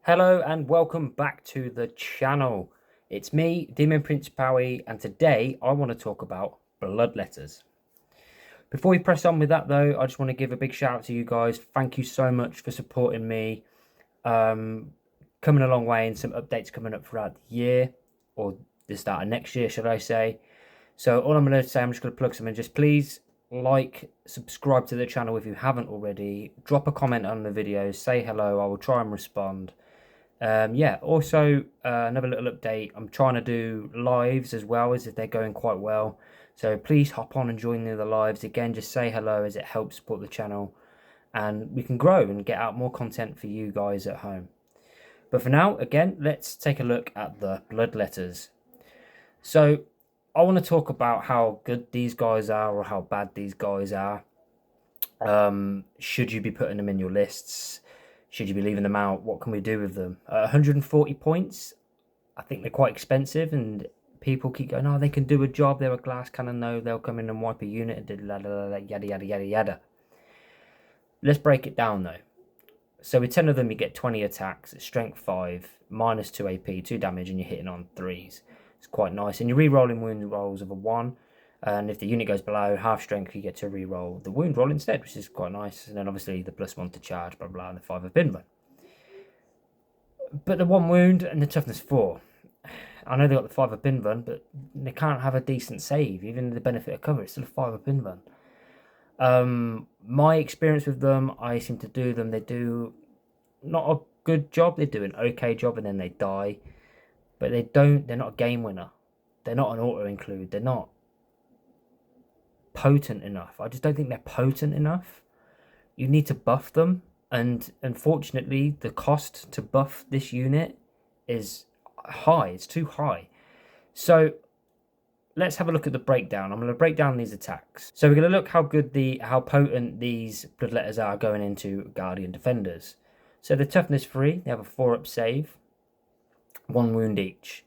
Hello and welcome back to the channel. It's me, Demon Prince Powie, and today I want to talk about Bloodletters. Before we press on with that though, I just want to give a big shout out to you guys. Thank you so much for supporting me. Coming a long way, and some updates coming up throughout the year, or the start of next year, should I say. So all I'm going to say, I'm just going to plug something. Just please like, subscribe to the channel if you haven't already. Drop a comment on the videos, say hello, I will try and respond. Yeah, also another little update. I'm trying to do lives as well, as if they're going quite well. So please hop on and join the lives. Again, just say hello as it helps support the channel. And we can grow and get out more content for you guys at home. But for now, again, let's take a look at the Bloodletters. So I want to talk about how good these guys are or how bad these guys are. Should you be putting them in your lists? Should you be leaving them out? What can we do with them? 140 points. I think they're quite expensive, and people keep going, oh, they can do a job. They're a glass cannon, though. They'll come in and wipe a unit and yada, yada, yada, yada. Let's break it down, though. So with 10 of them, you get 20 attacks, strength 5, minus 2 AP, 2 damage, and you're hitting on 3s. It's quite nice. And you're re-rolling wound rolls of a 1. And if the unit goes below half strength, you get to re-roll the wound roll instead, which is quite nice. And then obviously the +1 to charge, blah, blah, and the 5 of Binman. But the 1 wound and the toughness 4. I know they got the 5 of Binman, but they can't have a decent save. Even the benefit of cover, it's still a 5 of Binman. My experience with them, I seem to do them. They do not a good job. They do an okay job, and then they die. But they're not a game winner. They're not an auto-include. They're not potent enough. I just don't think they're potent enough. You need to buff them, and unfortunately the cost to buff this unit is high. It's too high. So let's have a look at the breakdown. I'm going to break down these attacks. So we're going to look how potent these Bloodletters are going into Guardian Defenders. So the toughness 3, they have a 4-up save, 1 wound each.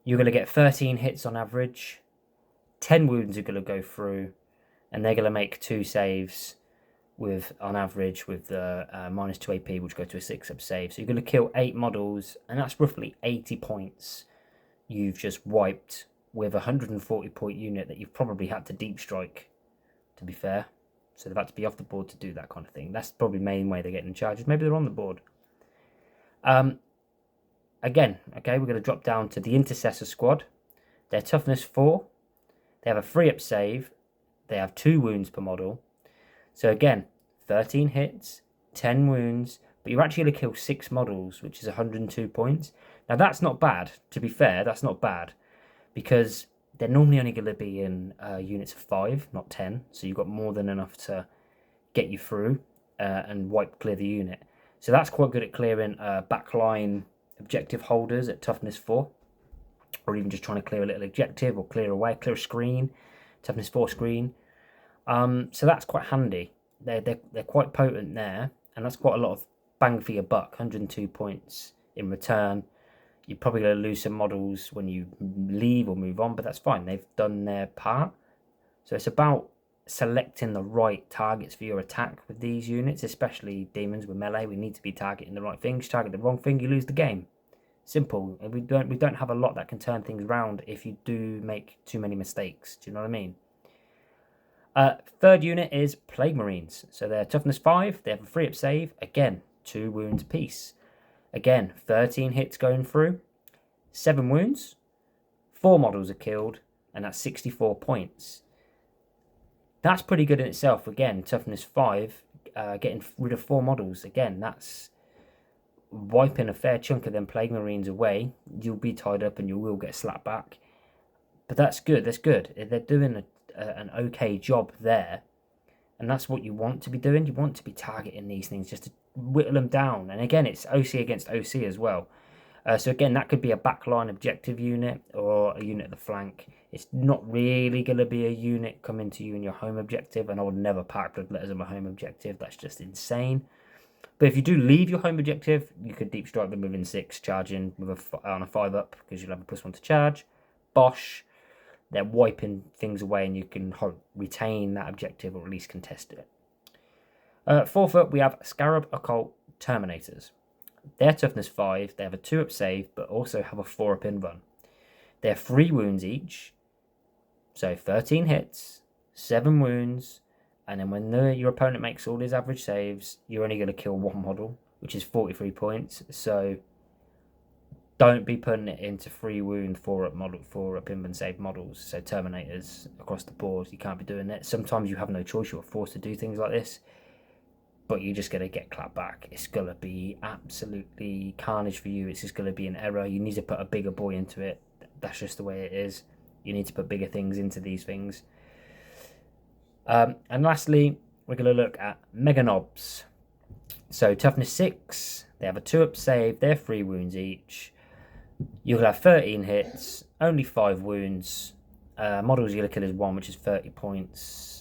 You're going to get 13 hits on average. 10 wounds are going to go through, and they're going to make 2 saves with, on average, with the minus 2 AP, which go to a 6-up save. So you're going to kill 8 models, and that's roughly 80 points you've just wiped with a 140 point unit that you've probably had to deep strike, to be fair. So they've had to be off the board to do that kind of thing. That's probably the main way they're getting charges. Maybe they're on the board. Again, okay, we're going to drop down to the Intercessor squad. Their toughness 4. They have a 3-up save. They have 2 wounds per model. So again, 13 hits, 10 wounds, but you're actually going to kill 6 models, which is 102 points. Now that's not bad. To be fair, that's not bad, because they're normally only going to be in units of 5, not 10. So you've got more than enough to get you through and clear the unit. So that's quite good at clearing backline objective holders at toughness 4. Or even just trying to clear a little objective or clear a screen, toughness 4 screen. So that's quite handy. They're quite potent there, and that's quite a lot of bang for your buck. 102 points in return. You're probably going to lose some models when you leave or move on, but that's fine. They've done their part. So it's about selecting the right targets for your attack with these units, especially demons with melee. We need to be targeting the right things. Target the wrong thing, you lose the game. Simple. And we don't have a lot that can turn things around if you do make too many mistakes. Do you know what I mean? Third unit is Plague Marines. So they're toughness 5. They have a 3-up save. Again, 2 wounds apiece. Again, 13 hits going through. 7 wounds. 4 models are killed. And that's 64 points. That's pretty good in itself. Again, toughness 5. Getting rid of 4 models. Again, that's wiping a fair chunk of them Plague Marines away. You'll be tied up and you will get slapped back. But that's good. That's good. They're doing an okay job there. And that's what you want to be doing. You want to be targeting these things just to whittle them down. And again, it's OC against OC as well. So again, that could be a backline objective unit or a unit at the flank. It's not really going to be a unit coming to you in your home objective. And I would never pack Bloodletters on my home objective. That's just insane. But if you do leave your home objective, you could deep strike them within 6, charging with on a 5-up, because you'll have a +1 to charge. Bosh. They're wiping things away, and you can retain that objective, or at least contest it. 4th up, we have Scarab Occult Terminators. They're toughness 5. They have a 2-up save, but also have a 4-up in run. They're 3 wounds each. So 13 hits, 7 wounds. And then when your opponent makes all his average saves, you're only going to kill 1 model, which is 43 points. So don't be putting it into 3 wound, 4-up model, 4-up in run save models. So Terminators across the board, you can't be doing it. Sometimes you have no choice. You're forced to do things like this. But you're just going to get clapped back. It's going to be absolutely carnage for you. It's just going to be an error. You need to put a bigger boy into it. That's just the way it is. You need to put bigger things into these things. And lastly, we're going to look at Mega Knobs. So toughness 6. They have a 2-up save. They're 3 wounds each. You'll have 13 hits. Only 5 wounds. Models you're going to kill is 1, which is 30 points.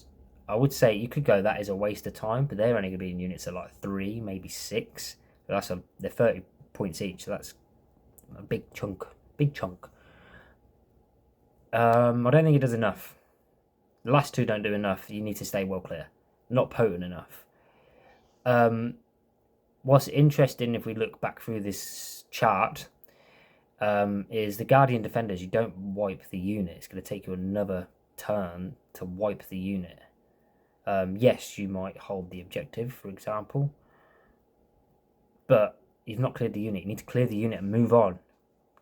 I would say you could go that is a waste of time, but they're only going to be in units of like 3, maybe 6. So they're 30 points each, so that's a big chunk. I don't think it does enough. The last 2 don't do enough. You need to stay well clear. Not potent enough. What's interesting, if we look back through this chart, is the Guardian Defenders. You don't wipe the unit. It's going to take you another turn to wipe the unit. Yes, you might hold the objective, for example, but you've not cleared the unit. You need to clear the unit and move on.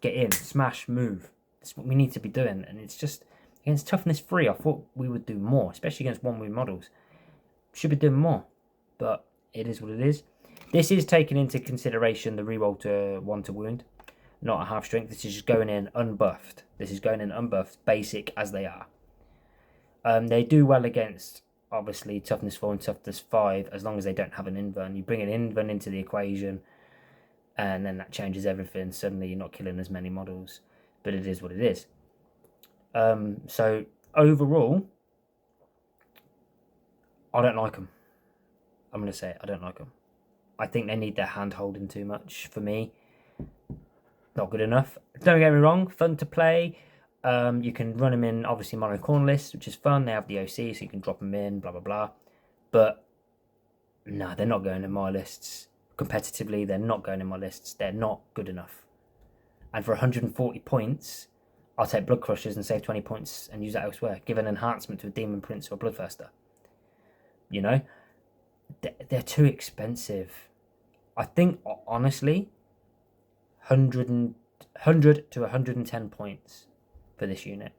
Get in, smash, move. That's what we need to be doing. And it's just, against toughness 3, I thought we would do more, especially against 1-wound models. Should be doing more, but it is what it is. This is taking into consideration the reroll to 1 to wound, not a half strength. This is just going in unbuffed. This is going in unbuffed, basic as they are. They do well against, obviously, toughness 4 and toughness 5, as long as they don't have an invuln. You bring an invuln into the equation, and then that changes everything. Suddenly you're not killing as many models, but it is what it is. So overall, I don't like them. I'm going to say it, I don't like them. I think they need their hand holding too much for me. Not good enough. Don't get me wrong, fun to play. You can run them in, obviously, mono corn lists, which is fun. They have the OC, so you can drop them in, blah, blah, blah. But, no, they're not going in my lists. Competitively, they're not going in my lists. They're not good enough. And for 140 points, I'll take Blood Crushers and save 20 points and use that elsewhere. Give an enhancement to a Demon Prince or a Bloodthirster. You know? They're too expensive. I think, honestly, 100 to 110 points for this unit,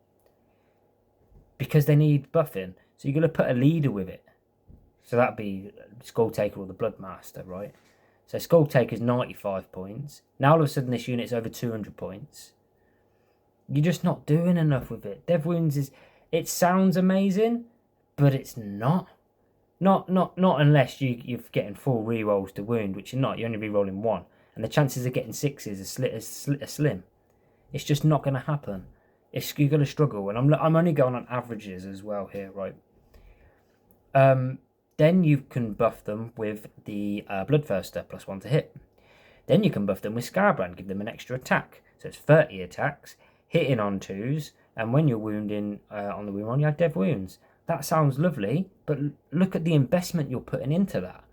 because they need buffing. So you're going to put a leader with it. So that'd be Skull Taker or the Bloodmaster, right? So Skull Taker's 95 points. Now all of a sudden this unit's over 200 points. You're just not doing enough with it. Dev Wounds is, it sounds amazing, but it's not. Not unless you're getting 4 rerolls to wound, which you're not. You're only rerolling 1. And the chances of getting 6s are slim. It's just not going to happen. You're going to struggle. And I'm only going on averages as well here, right? Then you can buff them with the Bloodthirster, +1 to hit. Then you can buff them with Scarbrand, give them an extra attack. So it's 30 attacks, hitting on 2s, and when you're wounding on the wound roll, you have Dev Wounds. That sounds lovely, but look at the investment you're putting into that.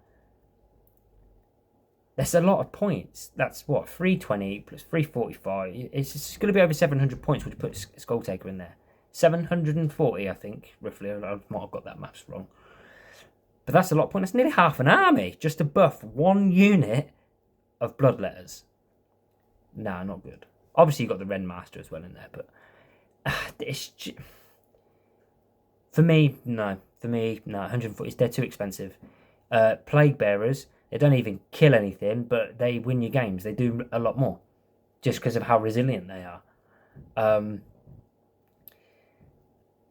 That's a lot of points. That's what, 320 plus 345. It's going to be over 700 points when you put Skull Taker in there. 740, I think, roughly. I might have got that maths wrong. But that's a lot of points. That's nearly half an army just to buff 1 unit of Bloodletters. Nah, not good. Obviously, you've got the Ren Master as well in there, but it's just, for me, no. 140. They're too expensive. Plague Bearers, they don't even kill anything, but they win your games. They do a lot more, just because of how resilient they are.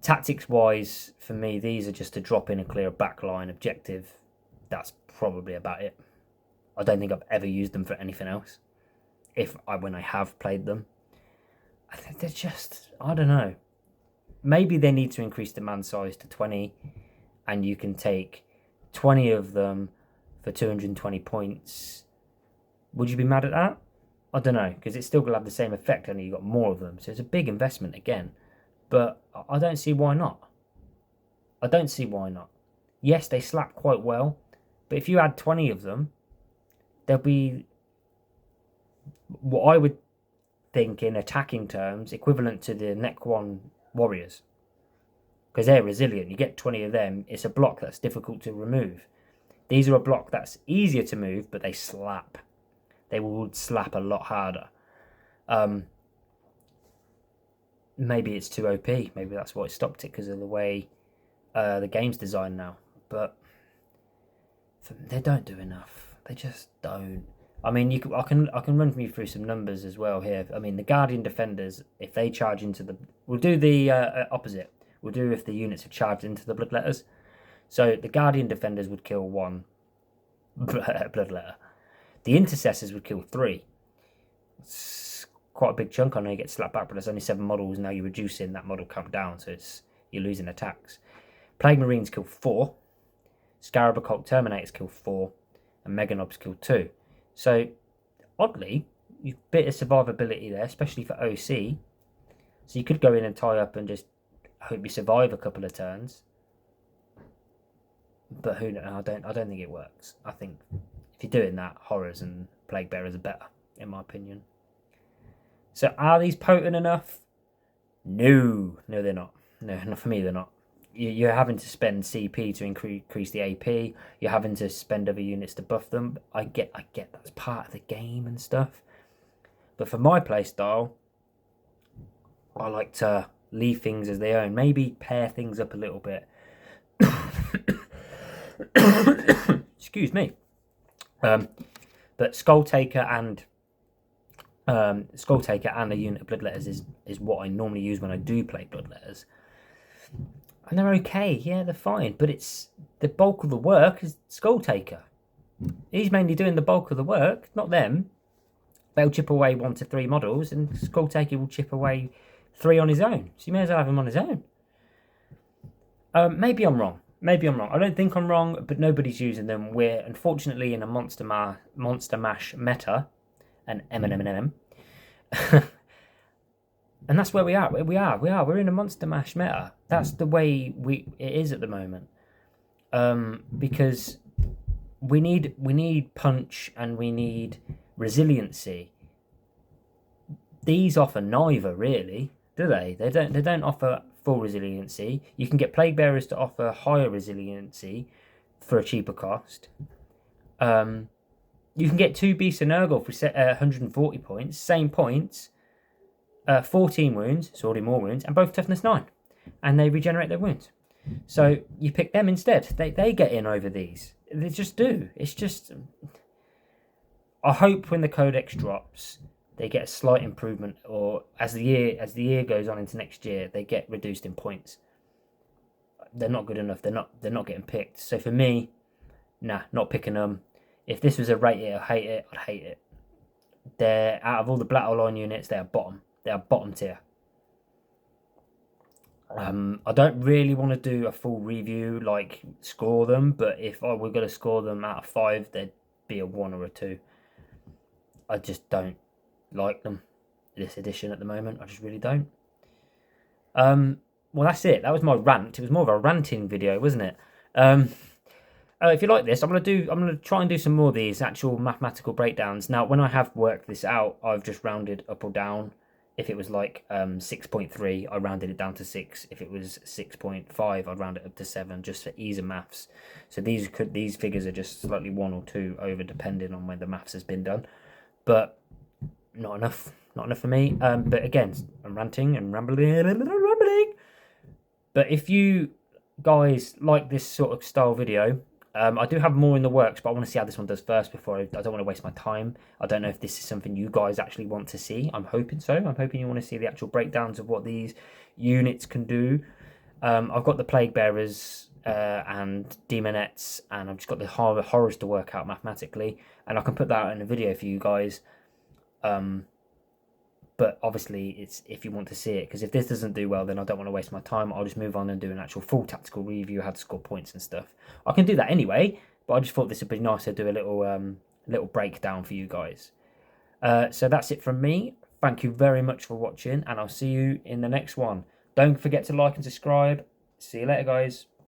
Tactics-wise, for me, these are just to drop in a clear backline objective. That's probably about it. I don't think I've ever used them for anything else. When I have played them, I think they're just, I don't know. Maybe they need to increase the man size to 20, and you can take 20 of them for 220 points. Would you be mad at that? I don't know, because it's still going to have the same effect, only you've got more of them. So it's a big investment again. But I don't see why not. Yes, they slap quite well, but if you add 20 of them, they'll be what I would think in attacking terms, equivalent to the Nec 1 warriors. Because they're resilient. You get 20 of them, it's a block that's difficult to remove. These are a block that's easier to move, but they slap. They will slap a lot harder. Maybe it's too OP. Maybe that's why it stopped it, because of the way the game's designed now. But they don't do enough. They just don't. I mean, I can run you through some numbers as well here. I mean, the Guardian Defenders, if they charge into the... We'll do the opposite. We'll do if the units are charged into the Bloodletters. So the Guardian Defenders would kill 1 Bloodletter. The Intercessors would kill 3. It's quite a big chunk. I know you get slapped back, but there's only 7 models. Now you're reducing that model count down, so you're losing attacks. Plague Marines kill 4. Scarab Occult Terminators kill 4. And Meganobs kill 2. So, oddly, you've a bit of survivability there, especially for OC. So you could go in and tie up and just hope you survive a couple of turns. But who knows? I don't think it works. I think if you're doing that, Horrors and Plague Bearers are better, in my opinion. So are these potent enough? No, they're not. No, not for me, they're not. You're having to spend CP to increase the AP. You're having to spend other units to buff them. I get that's part of the game and stuff. But for my playstyle, I like to leave things as they own. Maybe pair things up a little bit. Excuse me. But Skull Taker and a unit of Bloodletters is what I normally use when I do play Bloodletters. And they're okay, yeah, they're fine. But it's the bulk of the work is Skull Taker. He's mainly doing the bulk of the work, not them. They'll chip away 1 to 3 models, and Skull Taker will chip away 3 on his own. So you may as well have him on his own. Maybe I'm wrong. I don't think I'm wrong, but nobody's using them. We're unfortunately in a Monster Mash meta, and M. And that's where we are. We're in a Monster Mash meta. That's the way it is at the moment. Because we need punch and we need resiliency. These offer neither, really, do they? They don't offer full resiliency. You can get Plague Bearers to offer higher resiliency for a cheaper cost. You can get 2 Beasts and Nurgle for 140 points, same points. 14 wounds, so already more wounds, and both toughness 9. And they regenerate their wounds. So you pick them instead. They get in over these. They just do. It's just... I hope when the Codex drops, they get a slight improvement, or as the year goes on into next year, they get reduced in points. They're not good enough. They're not getting picked. So for me, nah, not picking them. If this was a rate it or hate it, I'd hate it. They're out of all the Battle Line units, they are bottom. They are bottom tier. I don't really want to do a full review, like score them, but if I were going to score them out of 5, there'd be a 1 or a 2. I just don't like them, this edition at the moment. I just really don't. Well, that's it. That was my rant. It was more of a ranting video, wasn't it? If you like this, I'm gonna try and do some more of these actual mathematical breakdowns. Now, when I have worked this out, I've just rounded up or down. If it was like 6.3, I rounded it down to 6. If it was 6.5, I'd round it up to 7, just for ease of maths. So these figures are just slightly 1 or 2 over, depending on when the maths has been done. But not enough for me. But again, I'm ranting and rambling. But if you guys like this sort of style video, I do have more in the works, but I want to see how this one does first before I don't want to waste my time. I don't know if this is something you guys actually want to see. I'm hoping so. I'm hoping you want to see the actual breakdowns of what these units can do. I've got the Plague Bearers and Demonettes, and I've just got the Horrors to work out mathematically, and I can put that out in a video for you guys. But obviously, it's if you want to see it, because if this doesn't do well, then I don't want to waste my time. I'll just move on and do an actual full tactical review, how to score points and stuff. I can do that anyway, but I just thought this would be nice to do a little breakdown for you guys. So that's it from me. Thank you very much for watching, and I'll see you in the next one. Don't forget to like and subscribe. See you later, guys.